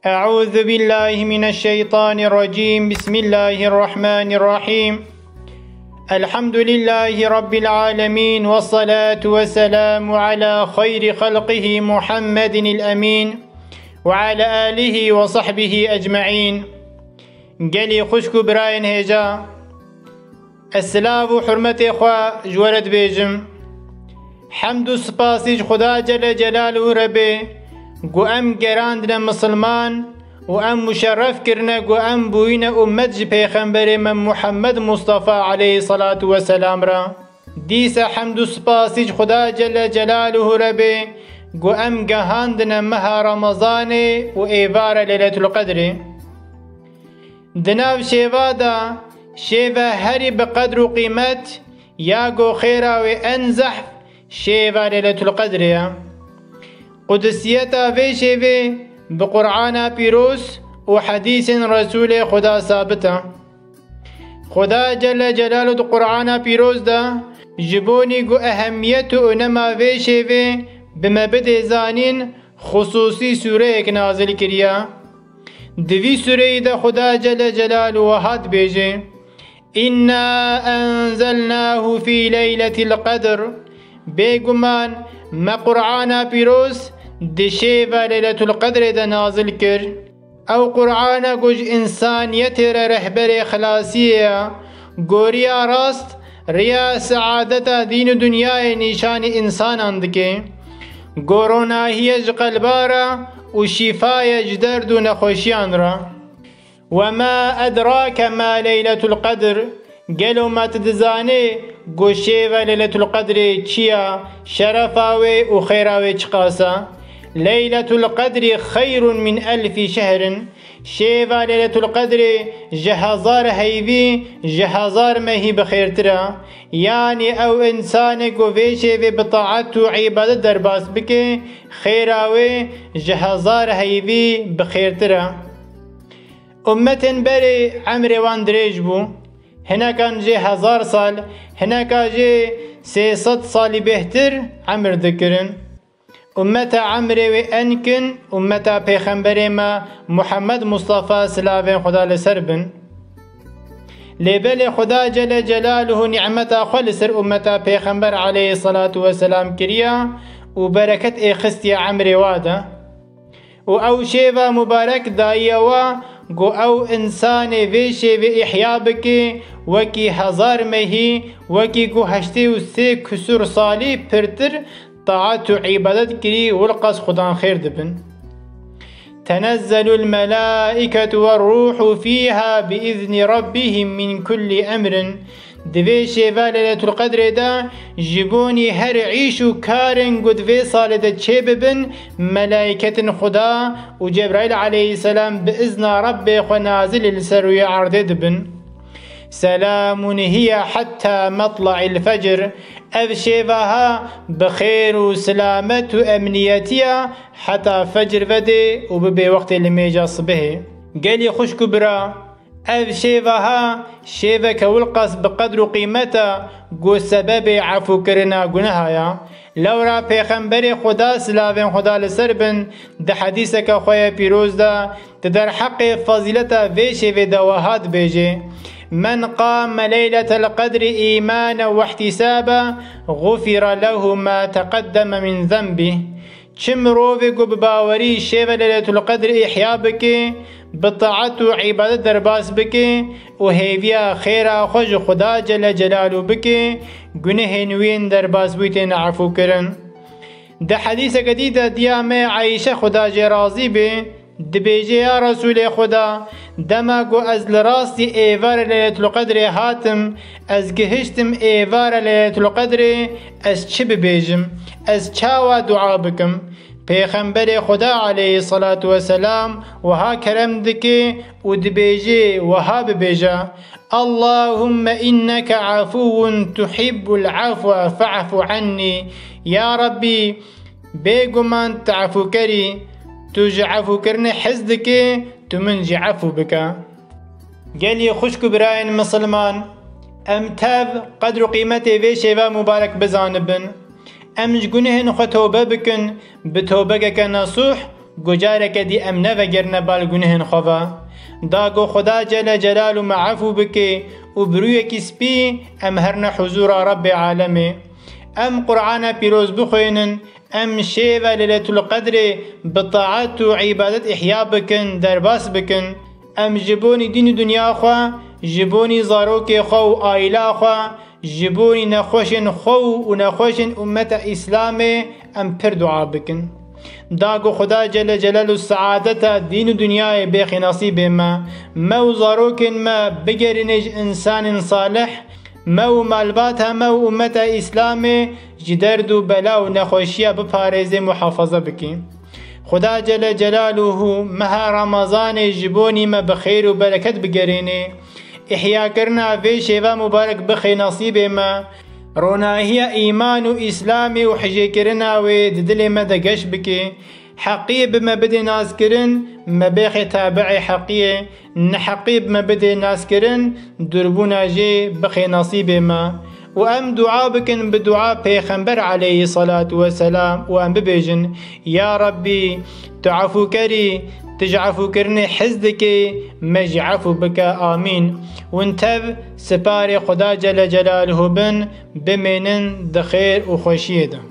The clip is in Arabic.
أعوذ بالله من الشيطان الرجيم. بسم الله الرحمن الرحيم. الحمد لله رب العالمين، والصلاة والسلام على خير خلقه محمد الأمين وعلى آله وصحبه أجمعين. قالي خشكو براين هجا السلام وحرمة إخوة جورد بيجم. حمد و سپاسیش خدا جل جلاله ربه گو ام گراندن مسلمان و ام مشرف کرنه گو ام بوین امت جی پیغمبر من محمد مصطفى علیه صلاة و سلام را. دیس حمد و سپاسیش خدا جل جلاله ربه گو ام گهاندن مها رمضان و ایوار لیلت القدر. دناو شیوا دا شیوا هری بقدر و قیمت یا گو خیره و انزح شیوا لیلت القدر یا قدسیتا في شیوه بقرآن پیروز و حدیث رسول خدا ثابتا. خدا جل جلاله دو قرآن پیروز دا جبونی گو اهمیت و نما في شیوه بمبد زانین خصوصی سوره ایک نازل کریا. دوی سوره دا خدا جل جلاله وحد بیجه إنا أنزلناه في ليلة القدر. بيگمان ما قرآن پیروز دشیوا لیلت القدر دا نازل کر. او قرآن گوش انسانیت را رهبر خلاصیه گوریا راست ریا سعادت دین دنیا نشان انسان اندکه گوروناهیج قلبارا و شفایج درد و نخوشیان را. وما أدراك ما ليلة القدر. قالوا ما تدزاني قوشيوا ليلة القدر چيا شرفاوي و خيراوي چقاسا. ليلة القدر خير من 1000 شهر. شيوا ليلة القدر جهازار هيبي جهازار مهي بخير ترى. يعني او انسان قوشيوا بطاعت و عبادت درباس بكي خيراوي جهازار هيبي بخير ترى. امتن بري عمر وان دريج بو. هنا كان جي 1000 سال، هنا كان جي 300 سال بهتر عمر ذكرن. أمتا عمري وأنكن أمتا پیغمبر ما محمد مصطفى سلاوين خدا لسربن. لبل خدا جل جلاله نعمتا خلصر أمتا پیغمبر عليه الصلاة والسلام كريا وبركت اخستيا عمري وادا. و او شيفا مبارك دايوا گو او انسان ویشه و احیا بکی وکی 1000 مهی وکی گو 83 کسور سالی پرتر طاعت و عبادت کری ولقص خدان خیر دبن. تنزل الملائكة والروح فيها بإذن ربهم من كل أمر. دوی شیوا لیلت القدر دا جبونی هر عیش و کارن گو دوی سال دا چه ببن ملائکت خدا و جبرائیل علیه السلام بإذن رب خو نازل لسروی عرضه دبن. سلام هي حتى مطلع الفجر. او شیواها بخیر و سلامت و امنیتیا حتى فجر وده و ببی وقت لمیجا صبحه. گلی خوشکو برا او شیواها شیوه که ولقص بقدر و قیمتا گو سبب عفو کرنا گناهایا. لورا پیغمبر خدا سلاوین خدا لسر بن ده حدیث که خواه پیروز دا در حق فضیلتا وی شیوه دواهات بیجه من قام ليلة القدر إيمانا واحتسابا غفر له ما تقدم من ذنبه. چم روی گو بباوری شیوه لیلت القدر احیا بکی بطاعت و عبادت درباس بکی و هیویا خیره خوش خدا جل جلاله بکی گناه نوین درباس بیتین عفو کرن. ده حدیث قدیده دیام عایشه خدا جی راضی بی دبیجه یا رسول خدا دما گو از لراستی ایوار لیلت القدر هاتم از گهشتم ایوار لیلت القدر از چه ببیجم از چاوا دعا بکم. پیغمبر خدا علیه الصلاة والسلام وها کرم دکی و دبیجه وها ببیجه اللهم إنك عفو تحب العفو فاعف عني. يا ربي بيگمان تعفو كري تجعفو كرني حزدك تمنجي عفو بك. قالي خشكو براين مسلمان امتاب قدر قيمتي في شيبا مبارك بزانبن امج گنهن خو توبه بکن به توبه که نصوح گجارك دي ام نفقرنا بالگنهن خوا داگو خدا جل جلاله معفو بكي وبرويك سبي ام هرنا حضور رب عالمي ام قرآن بيروز بخوينن ام شيفا ليلة القدر بطاعت وعبادت احياء بكن درباس بكن ام جبوني دين دنيا خوا جبوني زاروك خو آيلا خوا جبوني نخوشن خو ونخوشن امت اسلامي ام پر دعا بكن داگو خدا جل جلاله السعادة دين دنيا بيخي نصيب ما زاروكن ما بقرنج انسان صالح مو مالباتها مو امتا اسلامي جدرد و بلا و نخوشيا بپاريزي محافظة بكي خدا جل جلاله مها رمضان جبوني ما بخير و بركت بقريني احيا کرنا في شيبا مبارك بخي نصيب ما روناهي ايمان و اسلامي و حجي کرنا و ددل ما دقش بكي حقية بما بدي ناس كرن ما بيخي تابعي حقية نحقي بما بدي ناس كرن دربونا جي بخي نصيب ما وأم دعاء بكن بدعاء بيخنبر عليه الصلاة والسلام وأم ببيجن يا ربي تعفو كري تجعفو كرني حزدك مجعفو بك آمين وانتب سپاري خدا جل جلاله بن بمنن دخير وخوشيده